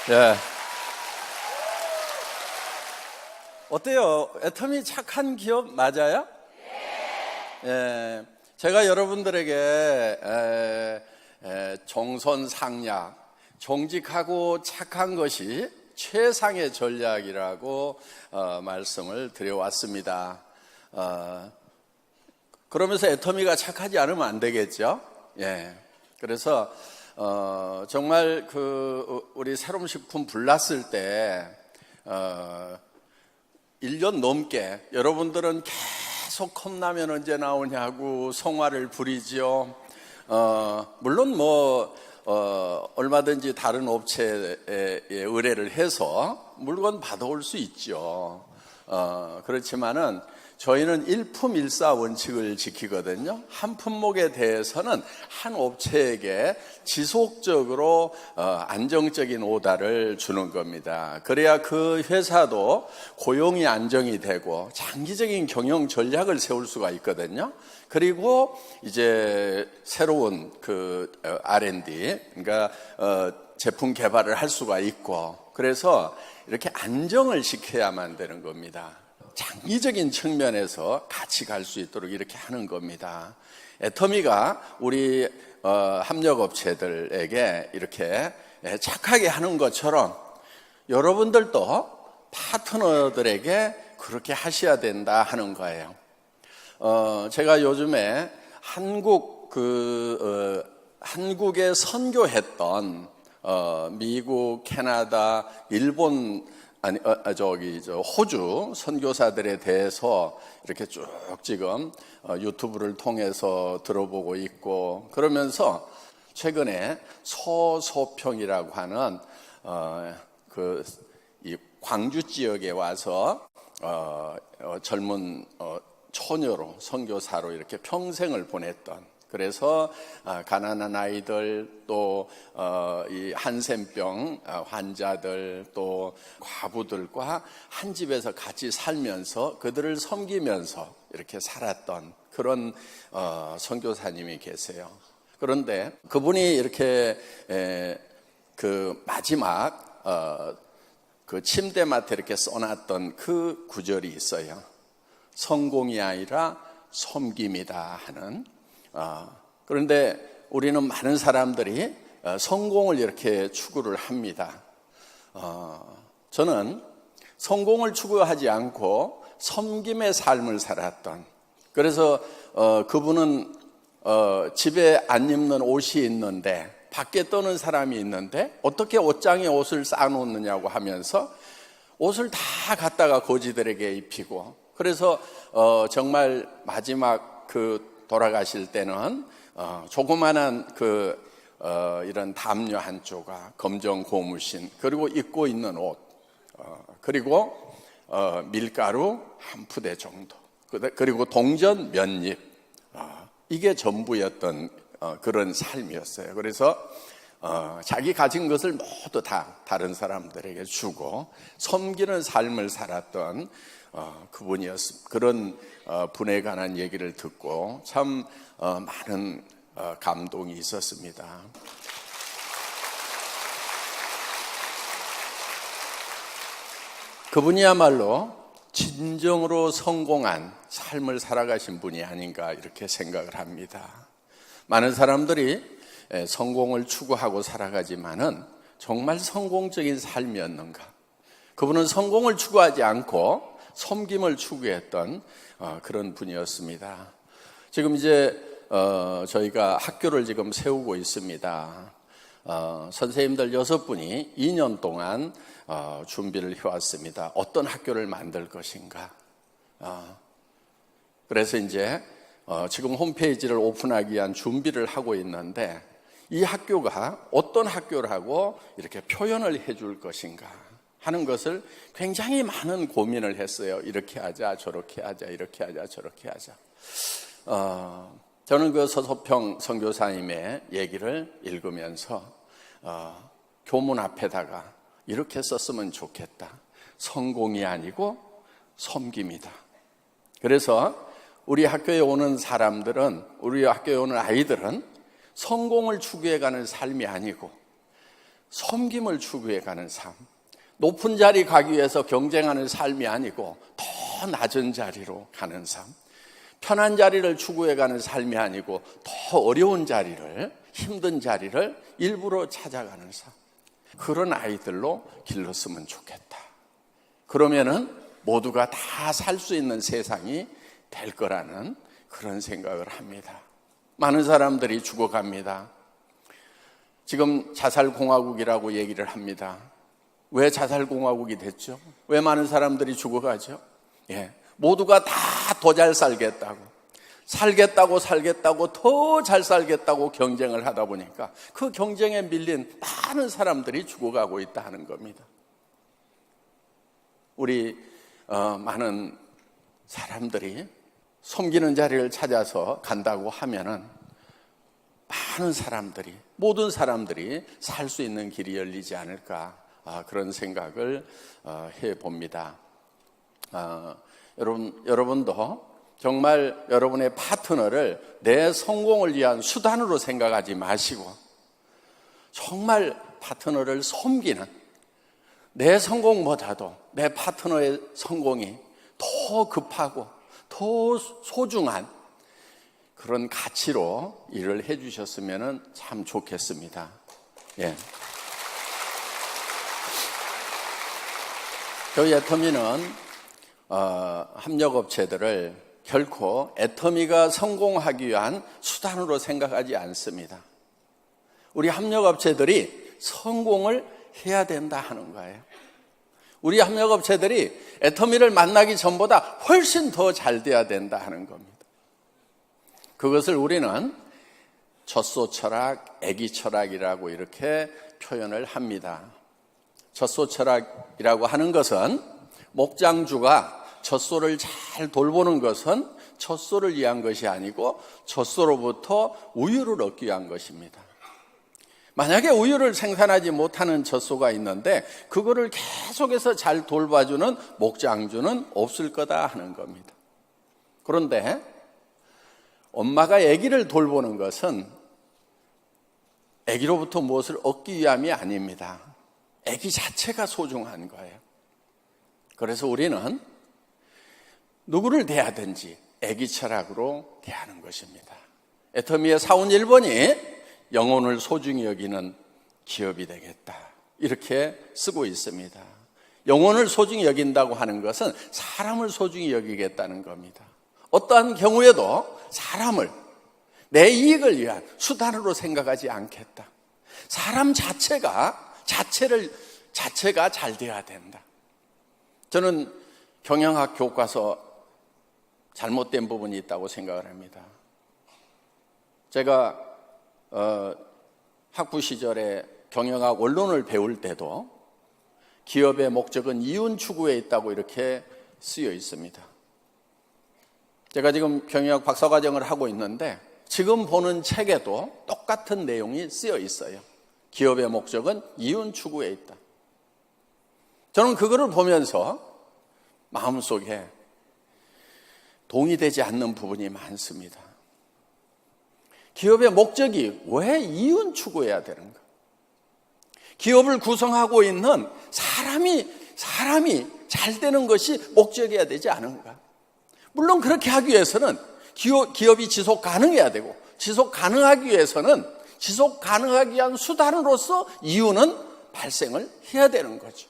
예. 어때요? 애터미 착한 기업 맞아요? 예. 제가 여러분들에게 정선상략, 정직하고 착한 것이 최상의 전략이라고 말씀을 드려왔습니다. 그러면서 애터미가 착하지 않으면 안 되겠죠? 예. 그래서 정말 우리 새로운 식품 불났을 때 1년 넘게 여러분들은 계속 컵라면 언제 나오냐고 성화를 부리죠. 물론 얼마든지 다른 업체에 의뢰를 해서 물건 받아올 수 있죠. 그렇지만은 저희는 일품일사 원칙을 지키거든요. 한 품목에 대해서는 한 업체에게 지속적으로 안정적인 오다를 주는 겁니다. 그래야 그 회사도 고용이 안정이 되고 장기적인 경영 전략을 세울 수가 있거든요. 그리고 이제 새로운 R&D, 그러니까 제품 개발을 할 수가 있고, 그래서 이렇게 안정을 시켜야만 되는 겁니다. 장기적인 측면에서 같이 갈 수 있도록 이렇게 하는 겁니다. 애터미가 우리 협력업체들에게 이렇게 착하게 하는 것처럼 여러분들도 파트너들에게 그렇게 하셔야 된다 하는 거예요. 제가 요즘에 한국에 선교했던 미국, 캐나다, 일본, 호주 선교사들에 대해서 이렇게 쭉 지금 유튜브를 통해서 들어보고 있고, 그러면서 최근에 서소평이라고 하는 이 광주 지역에 와서 젊은 처녀로 선교사로 이렇게 평생을 보냈던, 그래서 가난한 아이들, 또 이 한센병 환자들, 또 과부들과 한 집에서 같이 살면서 그들을 섬기면서 이렇게 살았던 그런 선교사님이 계세요. 그런데 그분이 이렇게 마지막 침대맡에 이렇게 써놨던 그 구절이 있어요. 성공이 아니라 섬김이다 하는. 그런데 우리는 많은 사람들이 성공을 이렇게 추구를 합니다. 저는 성공을 추구하지 않고 섬김의 삶을 살았던, 그래서 그분은 집에 안 입는 옷이 있는데 밖에 떠는 사람이 있는데 어떻게 옷장에 옷을 쌓아놓느냐고 하면서 옷을 다 갖다가 거지들에게 입히고, 그래서 정말 마지막 돌아가실 때는 조그만한 이런 담요 한 조각, 검정 고무신, 그리고 입고 있는 옷, 그리고 밀가루 한 푸대 정도, 그리고 동전 몇 입, 이게 전부였던 그런 삶이었어요. 그래서 자기 가진 것을 모두 다 다른 사람들에게 주고 섬기는 삶을 살았던 그분이었습니다. 그런 분에 관한 얘기를 듣고 참 많은 감동이 있었습니다. 그분이야말로 진정으로 성공한 삶을 살아가신 분이 아닌가 이렇게 생각을 합니다. 많은 사람들이 성공을 추구하고 살아가지만은 정말 성공적인 삶이었는가? 그분은 성공을 추구하지 않고 섬김을 추구했던 그런 분이었습니다. 지금 이제 저희가 학교를 지금 세우고 있습니다. 선생님들 6분이 2년 동안 준비를 해왔습니다. 어떤 학교를 만들 것인가. 그래서 이제 지금 홈페이지를 오픈하기 위한 준비를 하고 있는데, 이 학교가 어떤 학교라고 이렇게 표현을 해줄 것인가 하는 것을 굉장히 많은 고민을 했어요. 이렇게 하자, 저렇게 하자, 이렇게 하자, 저렇게 하자. 저는 그 서소평 선교사님의 얘기를 읽으면서 교문 앞에다가 이렇게 썼으면 좋겠다. 성공이 아니고 섬김이다. 그래서 우리 학교에 오는 사람들은, 우리 학교에 오는 아이들은 성공을 추구해가는 삶이 아니고 섬김을 추구해가는 삶, 높은 자리 가기 위해서 경쟁하는 삶이 아니고 더 낮은 자리로 가는 삶, 편한 자리를 추구해가는 삶이 아니고 더 어려운 자리를, 힘든 자리를 일부러 찾아가는 삶, 그런 아이들로 길렀으면 좋겠다. 그러면은 모두가 다 살 수 있는 세상이 될 거라는 그런 생각을 합니다. 많은 사람들이 죽어갑니다. 지금 자살공화국이라고 얘기를 합니다. 왜 자살공화국이 됐죠? 왜 많은 사람들이 죽어가죠? 모두가 다 더 잘 살겠다고 더 잘 살겠다고 경쟁을 하다 보니까 그 경쟁에 밀린 많은 사람들이 죽어가고 있다는 겁니다. 우리 많은 사람들이 섬기는 자리를 찾아서 간다고 하면은 많은 사람들이, 모든 사람들이 살 수 있는 길이 열리지 않을까, 그런 생각을 해봅니다. 여러분도 정말 여러분의 파트너를 내 성공을 위한 수단으로 생각하지 마시고 정말 파트너를 섬기는, 내 성공보다도 내 파트너의 성공이 더 급하고 더 소중한 그런 가치로 일을 해주셨으면 참 좋겠습니다. 저희 애터미는 협력업체들을 결코 애터미가 성공하기 위한 수단으로 생각하지 않습니다. 우리 협력업체들이 성공을 해야 된다 하는 거예요. 우리 협력업체들이 애터미를 만나기 전보다 훨씬 더 잘 돼야 된다 하는 겁니다. 그것을 우리는 젖소 철학, 애기 철학이라고 이렇게 표현을 합니다. 젖소 철학이라고 하는 것은 목장주가 젖소를 잘 돌보는 것은 젖소를 위한 것이 아니고 젖소로부터 우유를 얻기 위한 것입니다. 만약에 우유를 생산하지 못하는 젖소가 있는데 그거를 계속해서 잘 돌봐주는 목장주는 없을 거다 하는 겁니다. 그런데 엄마가 아기를 돌보는 것은 아기로부터 무엇을 얻기 위함이 아닙니다. 아기 자체가 소중한 거예요. 그래서 우리는 누구를 대하든지 아기 철학으로 대하는 것입니다. 애터미의 사원 1번이 영혼을 소중히 여기는 기업이 되겠다, 이렇게 쓰고 있습니다. 영혼을 소중히 여긴다고 하는 것은 사람을 소중히 여기겠다는 겁니다. 어떠한 경우에도 사람을 내 이익을 위한 수단으로 생각하지 않겠다. 사람 자체가 잘 되어야 된다. 저는 경영학 교과서 잘못된 부분이 있다고 생각을 합니다. 제가 학부 시절에 경영학 원론을 배울 때도 기업의 목적은 이윤 추구에 있다고 이렇게 쓰여 있습니다. 제가 지금 경영학 박사과정을 하고 있는데 지금 보는 책에도 똑같은 내용이 쓰여 있어요. 기업의 목적은 이윤 추구에 있다. 저는 그거를 보면서 마음속에 동의되지 않는 부분이 많습니다. 기업의 목적이 왜 이윤 추구해야 되는가? 기업을 구성하고 있는 사람이 잘 되는 것이 목적이어야 되지 않은가? 물론 그렇게 하기 위해서는 기업이 지속 가능해야 되고, 지속 가능하기 위해서는 지속 가능하기 위한 수단으로서 이윤은 발생을 해야 되는 거죠.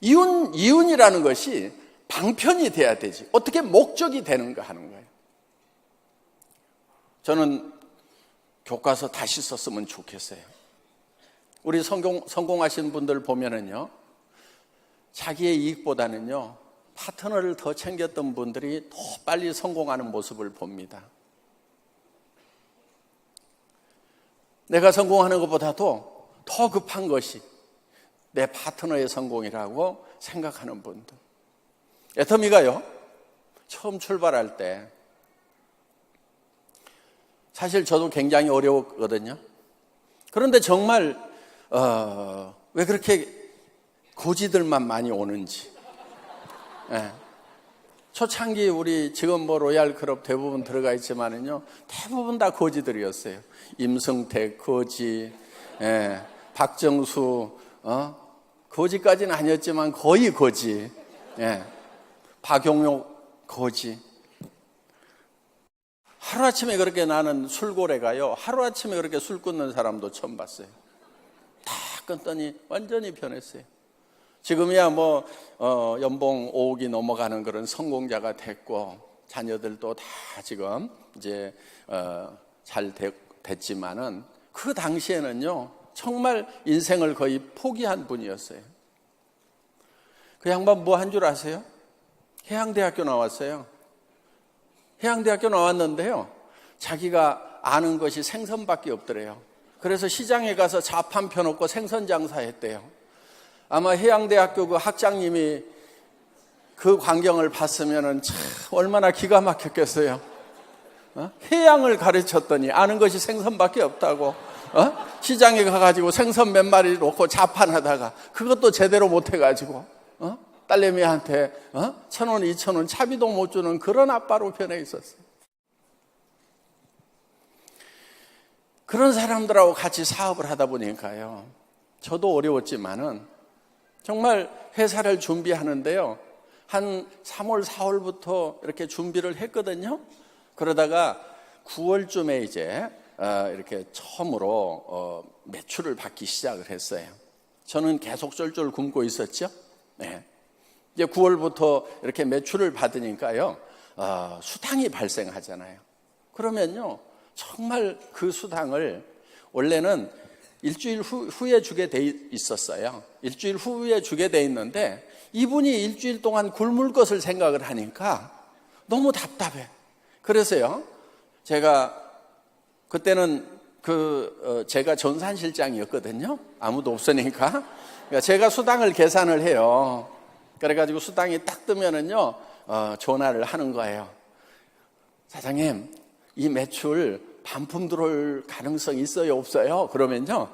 이윤이라는 것이 방편이 돼야 되지 어떻게 목적이 되는가 하는 거예요. 저는 교과서 다시 썼으면 좋겠어요. 우리 성공하신 분들 보면은요, 자기의 이익보다는요 파트너를 더 챙겼던 분들이 더 빨리 성공하는 모습을 봅니다. 내가 성공하는 것보다도 더 급한 것이 내 파트너의 성공이라고 생각하는 분들. 애터미가요, 처음 출발할 때 사실 저도 굉장히 어려웠거든요. 그런데 정말 왜 그렇게 고지들만 많이 오는지. 초창기 우리 지금 로얄 클럽 대부분 들어가 있지만은요, 대부분 다 거지들이었어요. 임승택 거지, 박정수, 거지까지는 아니었지만 거의 거지. 박용옥 거지. 하루아침에 그렇게 나는 술고래가요, 하루아침에 그렇게 술 끊는 사람도 처음 봤어요. 다 끊더니 완전히 변했어요. 지금이야 뭐 연봉 5억이 넘어가는 그런 성공자가 됐고, 자녀들도 다 지금 이제 잘 됐지만은, 그 당시에는요 정말 인생을 거의 포기한 분이었어요. 그 양반 뭐 한 줄 아세요? 해양대학교 나왔어요. 해양대학교 나왔는데요, 자기가 아는 것이 생선밖에 없더래요. 그래서 시장에 가서 자판 펴놓고 생선 장사했대요. 아마 해양대학교 그 학장님이 그 광경을 봤으면은 참 얼마나 기가 막혔겠어요. 해양을 가르쳤더니 아는 것이 생선밖에 없다고. 시장에 가가지고 생선 몇 마리 놓고 자판하다가 그것도 제대로 못해가지고 딸내미한테 1,000원, 2,000원 차비도 못 주는 그런 아빠로 변해 있었어요. 그런 사람들하고 같이 사업을 하다 보니까요, 저도 어려웠지만은 정말 회사를 준비하는데요, 한 3월, 4월부터 이렇게 준비를 했거든요. 그러다가 9월쯤에 이제 이렇게 처음으로 매출을 받기 시작을 했어요. 저는 계속 쫄쫄 굶고 있었죠. 이제 9월부터 이렇게 매출을 받으니까요, 수당이 발생하잖아요. 그러면요, 정말 그 수당을 원래는 일주일 후에 주게 돼 있었어요. 일주일 후에 주게 돼 있는데, 이분이 일주일 동안 굶을 것을 생각을 하니까 너무 답답해. 그래서요, 제가 그때는 제가 전산실장이었거든요. 아무도 없으니까. 그러니까 제가 수당을 계산을 해요. 그래가지고 수당이 딱 뜨면은요, 전화를 하는 거예요. 사장님, 이 매출 반품 들어올 가능성이 있어요, 없어요? 그러면요,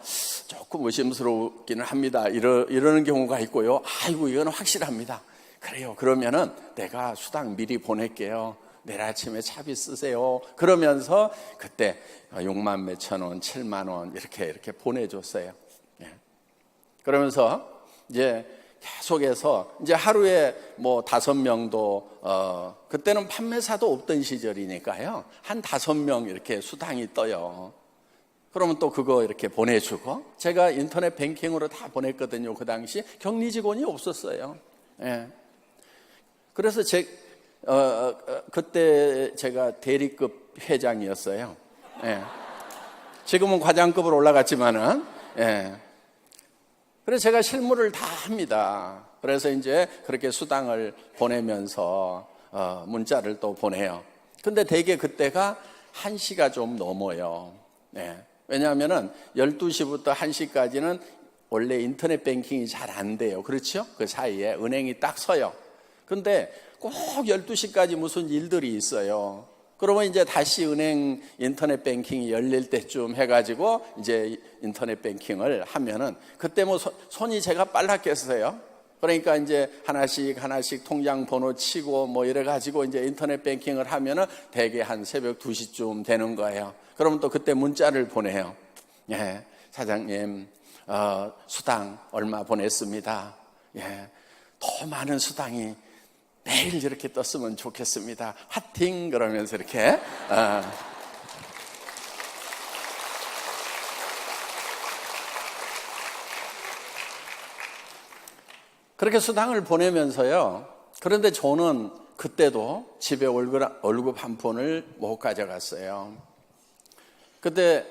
조금 의심스럽기는 합니다. 이러는 경우가 있고요. 아이고, 이건 확실합니다. 그래요. 그러면은 내가 수당 미리 보낼게요. 내일 아침에 차비 쓰세요. 그러면서 그때 6만 몇천 원, 7만 원 이렇게 보내줬어요. 그러면서 이제 계속해서 이제 하루에 뭐 5명도 그때는 판매사도 없던 시절이니까요, 한 5명 이렇게 수당이 떠요. 그러면 또 그거 이렇게 보내주고, 제가 인터넷 뱅킹으로 다 보냈거든요. 그 당시 격리 직원이 없었어요. 그래서 그때 제가 대리급 회장이었어요. 지금은 과장급으로 올라갔지만은, 그래서 제가 실무를 다 합니다. 그래서 이제 그렇게 수당을 보내면서 문자를 또 보내요. 근데 대개 그때가 1시가 좀 넘어요. 왜냐하면은 12시부터 1시까지는 원래 인터넷 뱅킹이 잘 안 돼요. 그렇죠? 그 사이에 은행이 딱 서요. 근데 꼭 12시까지 무슨 일들이 있어요. 그러면 이제 다시 은행 인터넷 뱅킹이 열릴 때쯤 해가지고 이제 인터넷 뱅킹을 하면은, 그때 뭐 손이 제가 빨랐겠어요. 그러니까 이제 하나씩 통장 번호 치고 뭐 이래가지고 이제 인터넷 뱅킹을 하면은 대개 한 새벽 2시쯤 되는 거예요. 그러면 또 그때 문자를 보내요. 사장님, 수당 얼마 보냈습니다. 더 많은 수당이 매일 이렇게 떴으면 좋겠습니다. 화팅! 그러면서 이렇게. 그렇게 수당을 보내면서요. 그런데 저는 그때도 집에 월급 한 푼을 못 가져갔어요. 그때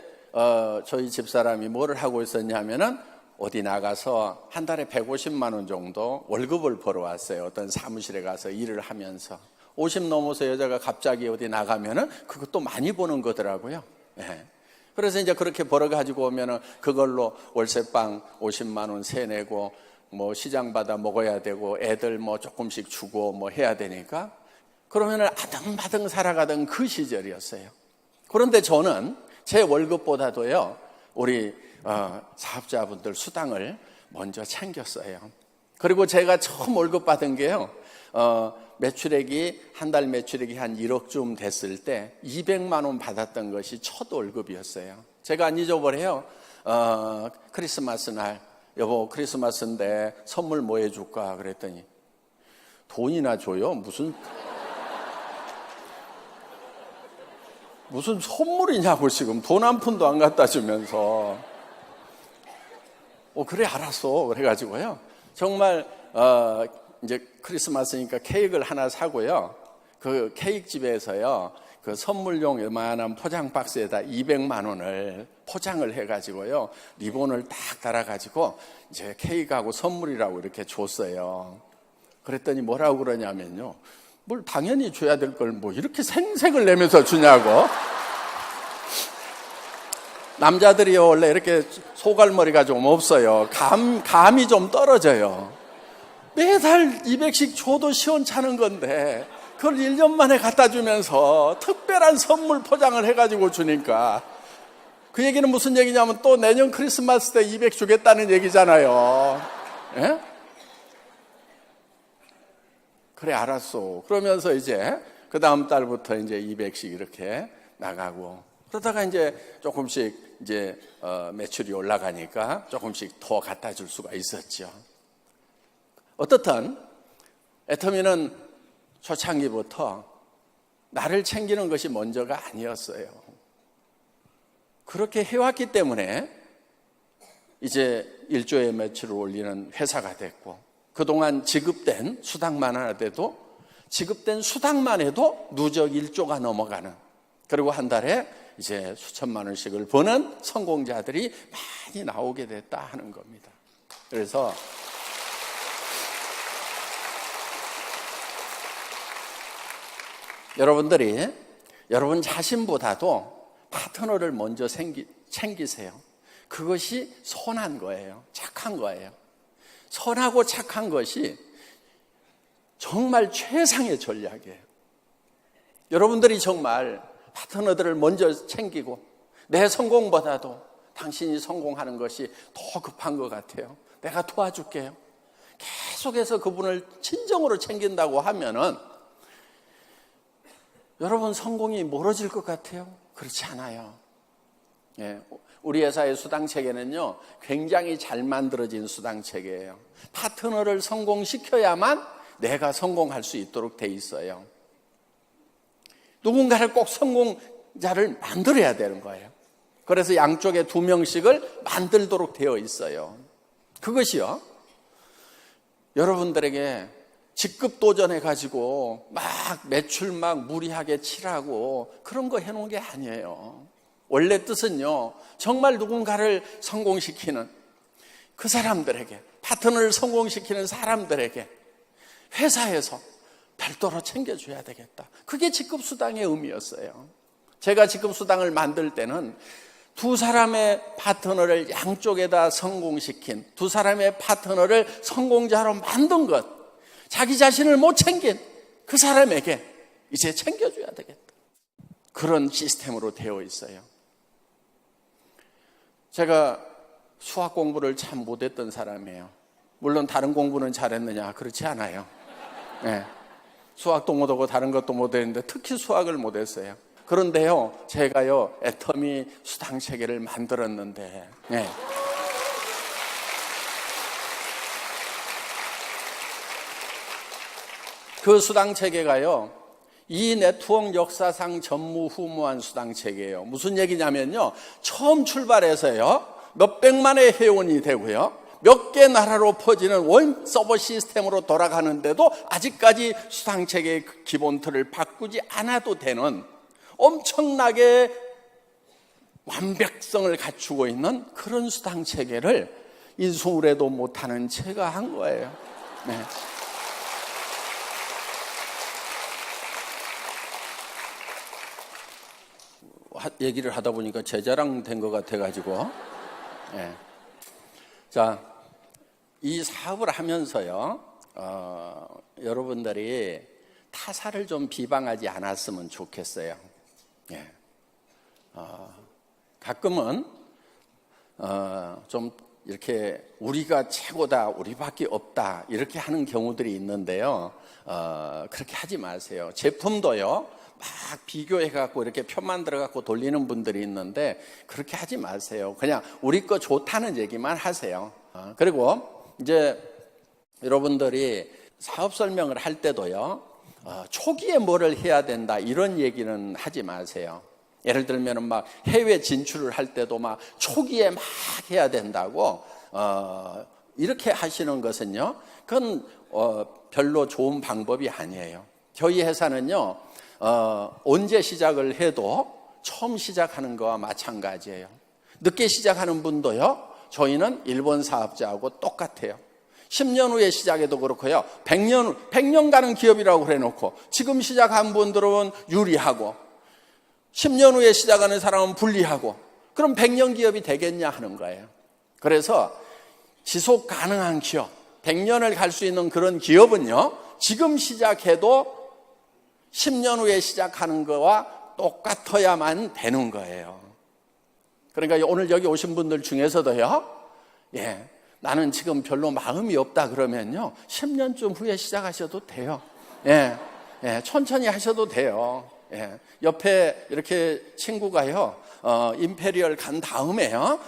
저희 집사람이 뭐를 하고 있었냐면은, 어디 나가서 한 달에 150만 원 정도 월급을 벌어왔어요. 어떤 사무실에 가서 일을 하면서. 50 넘어서 여자가 갑자기 어디 나가면은 그것도 많이 버는 거더라고요. 그래서 이제 그렇게 벌어가지고 오면은 그걸로 월세방 50만 원 세내고, 뭐 시장 받아 먹어야 되고, 애들 뭐 조금씩 주고 뭐 해야 되니까, 그러면은 아등바등 살아가던 그 시절이었어요. 그런데 저는 제 월급보다도요, 우리 사업자분들 수당을 먼저 챙겼어요. 그리고 제가 처음 월급 받은 게요, 매출액이 한 달 매출액이 한 1억쯤 됐을 때 200만 원 받았던 것이 첫 월급이었어요. 제가 안 잊어버려요. 크리스마스 날 여보 크리스마스인데 선물 뭐 해줄까 그랬더니 돈이나 줘요? 무슨 선물이냐고 지금 돈 한 푼도 안 갖다 주면서 그래 알았어 그래가지고요 정말 이제 크리스마스니까 케이크를 하나 사고요 그 케이크 집에서요 그 선물용 요만한 포장 박스에다 200만 원을 포장을 해가지고요 리본을 딱 달아가지고 이제 케이크하고 선물이라고 이렇게 줬어요. 그랬더니 뭐라고 그러냐면요 뭘 당연히 줘야 될 걸 뭐 이렇게 생색을 내면서 주냐고. 남자들이 원래 이렇게 소갈머리가 좀 없어요. 감이 좀 떨어져요. 매달 200씩 줘도 시원찮은 건데 그걸 1년 만에 갖다 주면서 특별한 선물 포장을 해가지고 주니까 그 얘기는 무슨 얘기냐면 또 내년 크리스마스 때 200 주겠다는 얘기잖아요. 예? 그래 알았어. 그러면서 이제 그 다음 달부터 이제 200씩 이렇게 나가고 그러다가 이제 조금씩 이제 매출이 올라가니까 조금씩 더 갖다 줄 수가 있었죠. 어떻든 애터미는 초창기부터 나를 챙기는 것이 먼저가 아니었어요. 그렇게 해왔기 때문에 이제 1조의 매출을 올리는 회사가 됐고 그동안 지급된 수당만 하나 돼도 지급된 수당만 해도 누적 1조가 넘어가는 그리고 한 달에 이제 수천만 원씩을 버는 성공자들이 많이 나오게 됐다 하는 겁니다. 그래서 여러분들이 여러분 자신보다도 파트너를 먼저 챙기세요. 그것이 선한 거예요. 착한 거예요. 선하고 착한 것이 정말 최상의 전략이에요. 여러분들이 정말 파트너들을 먼저 챙기고 내 성공보다도 당신이 성공하는 것이 더 급한 것 같아요. 내가 도와줄게요. 계속해서 그분을 진정으로 챙긴다고 하면은 여러분 성공이 멀어질 것 같아요? 그렇지 않아요. 예, 우리 회사의 수당체계는요 굉장히 잘 만들어진 수당체계예요. 파트너를 성공시켜야만 내가 성공할 수 있도록 돼 있어요. 누군가를 꼭 성공자를 만들어야 되는 거예요. 그래서 양쪽에 2명씩을 만들도록 되어 있어요. 그것이요 여러분들에게 직급 도전해가지고 막 매출 막 무리하게 칠하고 그런 거 해놓은 게 아니에요. 원래 뜻은요 정말 누군가를 성공시키는 그 사람들에게 파트너를 성공시키는 사람들에게 회사에서 별도로 챙겨줘야 되겠다. 그게 직급수당의 의미였어요. 제가 직급수당을 만들 때는 2사람의 파트너를 양쪽에다 성공시킨 2사람의 파트너를 성공자로 만든 것 자기 자신을 못 챙긴 그 사람에게 이제 챙겨줘야 되겠다. 그런 시스템으로 되어 있어요. 제가 수학 공부를 참 못했던 사람이에요. 물론 다른 공부는 잘했느냐? 그렇지 않아요. 네. 수학도 못하고 다른 것도 못했는데 특히 수학을 못했어요. 그런데요 제가요 애터미 수당체계를 만들었는데 네. 그 수당체계가요 이 네트워크 역사상 전무후무한 수당체계예요. 무슨 얘기냐면요 처음 출발해서요 몇백만의 회원이 되고요 몇 개 나라로 퍼지는 원 서버 시스템으로 돌아가는데도 아직까지 수당체계의 기본 틀을 바꾸지 않아도 되는 엄청나게 완벽성을 갖추고 있는 그런 수당체계를 인수무례도 못하는 제가 한 거예요. 네. 얘기를 하다 보니까 제 자랑 된 것 같아가지고 네. 자, 이 사업을 하면서요 여러분들이 타사를 좀 비방하지 않았으면 좋겠어요. 예. 가끔은 좀 이렇게 우리가 최고다, 우리밖에 없다 이렇게 하는 경우들이 있는데요. 그렇게 하지 마세요. 제품도요 막 비교해갖고 이렇게 표 만들어갖고 돌리는 분들이 있는데 그렇게 하지 마세요. 그냥 우리 거 좋다는 얘기만 하세요. 그리고 이제 여러분들이 사업 설명을 할 때도요, 초기에 뭐를 해야 된다 이런 얘기는 하지 마세요. 예를 들면 막 해외 진출을 할 때도 막 초기에 막 해야 된다고 이렇게 하시는 것은요, 그건 별로 좋은 방법이 아니에요. 저희 회사는요, 언제 시작을 해도 처음 시작하는 거와 마찬가지예요. 늦게 시작하는 분도요, 저희는 일본 사업자하고 똑같아요. 10년 후에 시작해도 그렇고요, 100년 가는 기업이라고 그래놓고 지금 시작한 분들은 유리하고 10년 후에 시작하는 사람은 불리하고, 그럼 100년 기업이 되겠냐 하는 거예요. 그래서 지속 가능한 기업, 100년을 갈 수 있는 그런 기업은요, 지금 시작해도 10년 후에 시작하는 거와 똑같아야만 되는 거예요. 그러니까 오늘 여기 오신 분들 중에서도요, 나는 지금 별로 마음이 없다 그러면요, 10년쯤 후에 시작하셔도 돼요. 천천히 하셔도 돼요. 옆에 이렇게 친구가요, 임페리얼 간 다음에요,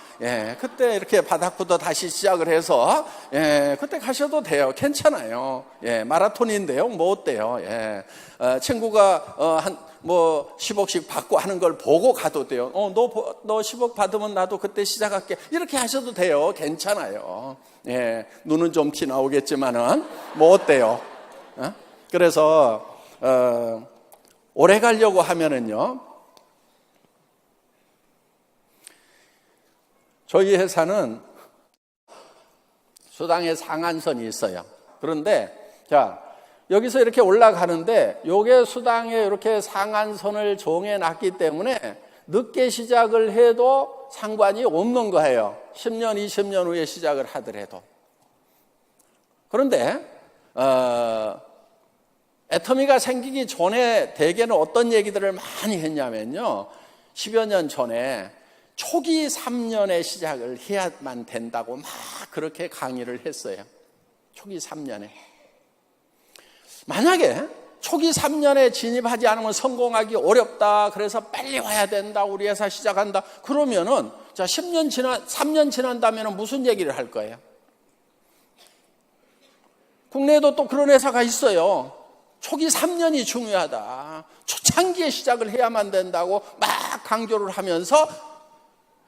그때 이렇게 바닥부터 다시 시작을 해서, 그때 가셔도 돼요. 괜찮아요. 마라톤인데요, 뭐 어때요? 친구가 뭐 10억씩 받고 하는 걸 보고 가도 돼요. 너 10억 받으면 나도 그때 시작할게. 이렇게 하셔도 돼요. 괜찮아요. 눈은 좀 티 나오겠지만은 뭐 어때요? 그래서 오래 가려고 하면은요, 저희 회사는 수당의 상한선이 있어요. 그런데 자, 여기서 이렇게 올라가는데 요게 수당에 이렇게 상한선을 정해놨기 때문에 늦게 시작을 해도 상관이 없는 거예요. 10년, 20년 후에 시작을 하더라도. 그런데 애터미가 생기기 전에 대개는 어떤 얘기들을 많이 했냐면요, 10여 년 전에 초기 3년에 시작을 해야만 된다고 막 그렇게 강의를 했어요. 초기 3년에. 만약에 초기 3년에 진입하지 않으면 성공하기 어렵다, 그래서 빨리 와야 된다, 우리 회사 시작한다, 그러면은 자 3년 지난다면 무슨 얘기를 할 거예요? 국내에도 또 그런 회사가 있어요. 초기 3년이 중요하다, 초창기에 시작을 해야만 된다고 막 강조를 하면서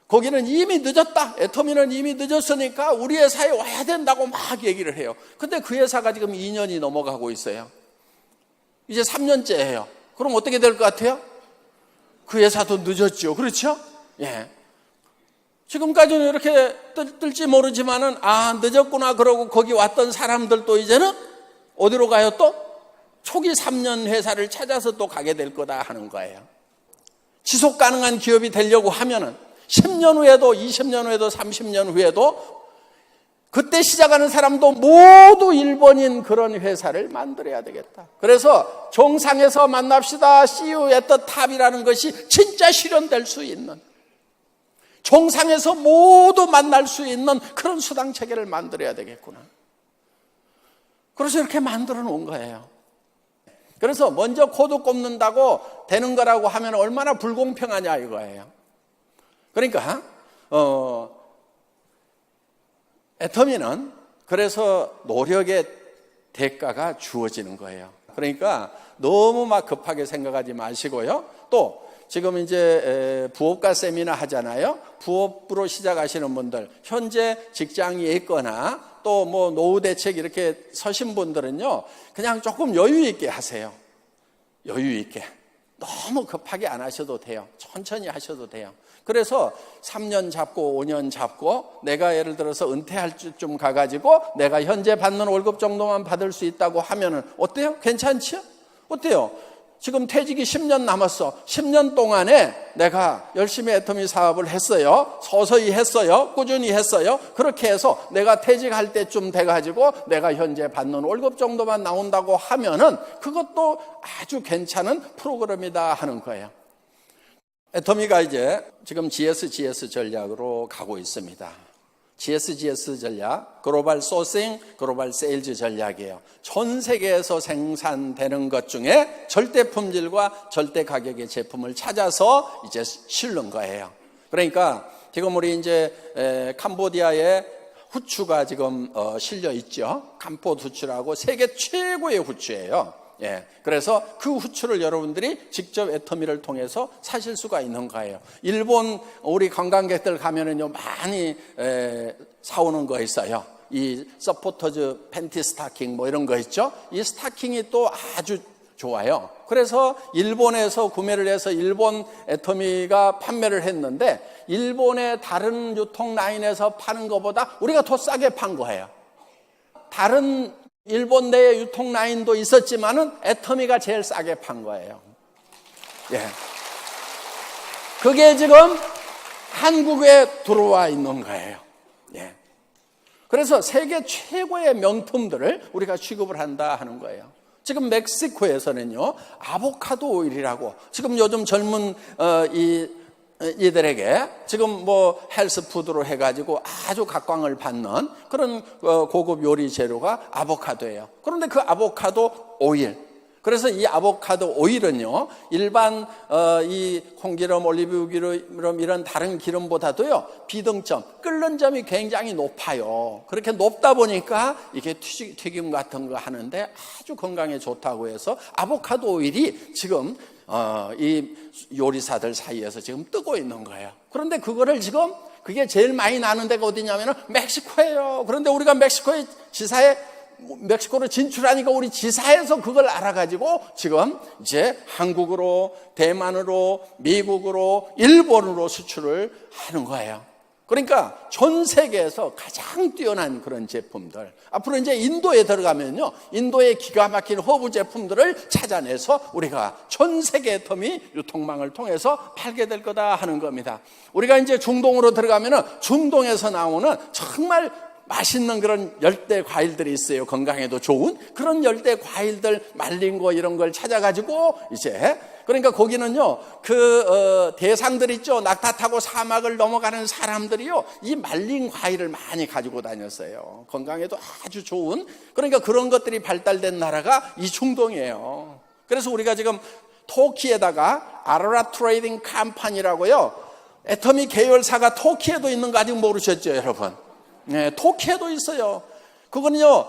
거기는 이미 늦었다, 애터미는 이미 늦었으니까 우리 회사에 와야 된다고 막 얘기를 해요. 근데 그 회사가 지금 2년이 넘어가고 있어요. 이제 3년째예요. 그럼 어떻게 될 것 같아요? 그 회사도 늦었죠. 그렇죠? 지금까지는 이렇게 뜰지 모르지만은 늦었구나 그러고 거기 왔던 사람들도 이제는 어디로 가요? 또 초기 3년 회사를 찾아서 또 가게 될 거다 하는 거예요. 지속 가능한 기업이 되려고 하면은 10년 후에도 20년 후에도 30년 후에도 그때 시작하는 사람도 모두 일본인 그런 회사를 만들어야 되겠다. 그래서 정상에서 만납시다, See you at the top이라는 것이 진짜 실현될 수 있는, 정상에서 모두 만날 수 있는 그런 수당 체계를 만들어야 되겠구나. 그래서 이렇게 만들어 놓은 거예요. 그래서 먼저 코드 꼽는다고 되는 거라고 하면 얼마나 불공평하냐 이거예요. 그러니까 애터미는 그래서 노력의 대가가 주어지는 거예요. 그러니까 너무 막 급하게 생각하지 마시고요. 또 지금 이제 부업가 세미나 하잖아요. 부업으로 시작하시는 분들, 현재 직장이 있거나 또 뭐 노후 대책 이렇게 서신 분들은요, 그냥 조금 여유 있게 하세요. 여유 있게. 너무 급하게 안 하셔도 돼요. 천천히 하셔도 돼요. 그래서 3년 잡고 5년 잡고 내가 예를 들어서 은퇴할 쯤 가가지고 내가 현재 받는 월급 정도만 받을 수 있다고 하면은 어때요? 괜찮지요? 어때요? 지금 퇴직이 10년 남았어. 10년 동안에 내가 열심히 애터미 사업을 했어요. 서서히 했어요. 꾸준히 했어요. 그렇게 해서 내가 퇴직할 때쯤 돼가지고 내가 현재 받는 월급 정도만 나온다고 하면은 그것도 아주 괜찮은 프로그램이다 하는 거예요. 애터미가 이제 지금 GS 전략으로 가고 있습니다. GSGS 전략, 글로벌 소싱, 글로벌 세일즈 전략이에요. 전 세계에서 생산되는 것 중에 절대 품질과 절대 가격의 제품을 찾아서 이제 실는 거예요. 그러니까 지금 우리 이제 캄보디아에 후추가 지금 실려 있죠. 감포 후추라고 세계 최고의 후추예요. 예, 그래서 그 후추를 여러분들이 직접 애터미를 통해서 사실 수가 있는 거예요. 일본 우리 관광객들 가면은요 많이 사오는 거 있어요. 이 서포터즈 팬티 스타킹 뭐 이런 거 있죠. 이 스타킹이 또 아주 좋아요. 그래서 일본에서 구매를 해서 일본 애터미가 판매를 했는데 일본의 다른 유통 라인에서 파는 것보다 우리가 더 싸게 판 거예요. 다른 일본 내에 유통 라인도 있었지만은 애터미가 제일 싸게 판 거예요. 예. 그게 지금 한국에 들어와 있는 거예요. 예. 그래서 세계 최고의 명품들을 우리가 취급을 한다 하는 거예요. 지금 멕시코에서는요, 아보카도 오일이라고 지금 요즘 젊은 이들에게 지금 뭐 헬스푸드로 해가지고 아주 각광을 받는 그런 고급 요리 재료가 아보카도예요. 그런데 그 아보카도 오일, 그래서 이 아보카도 오일은요 일반 이 콩기름, 올리브유기름 이런 다른 기름보다도요 비등점, 끓는 점이 굉장히 높아요. 그렇게 높다 보니까 이게 튀김 같은 거 하는데 아주 건강에 좋다고 해서 아보카도 오일이 지금 이 요리사들 사이에서 지금 뜨고 있는 거예요. 그런데 그거를 지금 그게 제일 많이 나는 데가 어디냐면은 멕시코예요. 그런데 우리가 멕시코로 진출하니까 우리 지사에서 그걸 알아가지고 지금 이제 한국으로, 대만으로, 미국으로, 일본으로 수출을 하는 거예요. 그러니까 전 세계에서 가장 뛰어난 그런 제품들, 앞으로 이제 인도에 들어가면요 인도의 기가 막힌 허브 제품들을 찾아내서 우리가 전 세계 애터미 유통망을 통해서 팔게 될 거다 하는 겁니다. 우리가 이제 중동으로 들어가면은 중동에서 나오는 정말 맛있는 그런 열대 과일들이 있어요. 건강에도 좋은 그런 열대 과일들, 말린 거 이런 걸 찾아가지고 이제 그러니까 거기는요 대상들 있죠. 낙타 타고 사막을 넘어가는 사람들이요 이 말린 과일을 많이 가지고 다녔어요. 건강에도 아주 좋은, 그러니까 그런 것들이 발달된 나라가 이 중동이에요. 그래서 우리가 지금 터키에다가 아로라 트레이딩 컴퍼니라고요 애터미 계열사가 터키에도 있는 거 아직 모르셨죠 여러분? 네, 터키에도 있어요. 그거는요,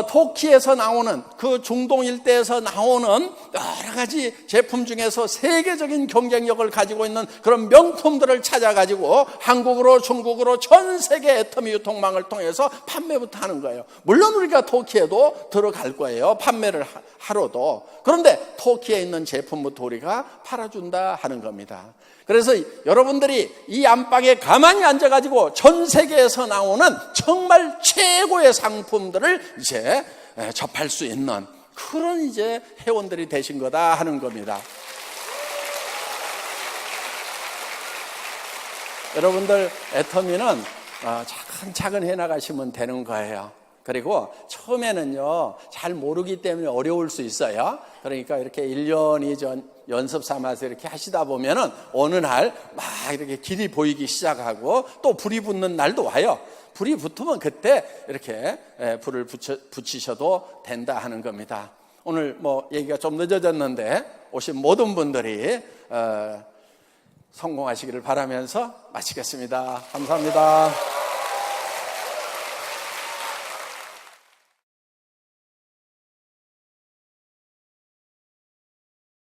터키에서 나오는 그 중동 일대에서 나오는 여러 가지 제품 중에서 세계적인 경쟁력을 가지고 있는 그런 명품들을 찾아가지고 한국으로, 중국으로 전 세계 애터미 유통망을 통해서 판매부터 하는 거예요. 물론 우리가 터키에도 들어갈 거예요. 판매를 하러도. 그런데 터키에 있는 제품부터 우리가 팔아준다 하는 겁니다. 그래서 여러분들이 이 안방에 가만히 앉아가지고 전 세계에서 나오는 정말 최고의 상품들을 이제 접할 수 있는 그런 이제 회원들이 되신 거다 하는 겁니다. 여러분들 애터미는 차근차근 해나가시면 되는 거예요. 그리고 처음에는요 잘 모르기 때문에 어려울 수 있어요. 그러니까 이렇게 1년, 2년 연습 삼아서 이렇게 하시다 보면은 어느 날 막 이렇게 길이 보이기 시작하고 또 불이 붙는 날도 와요. 불이 붙으면 그때 이렇게 불을 붙이셔도 된다 하는 겁니다. 오늘 뭐 얘기가 좀 늦어졌는데 오신 모든 분들이 성공하시기를 바라면서 마치겠습니다. 감사합니다.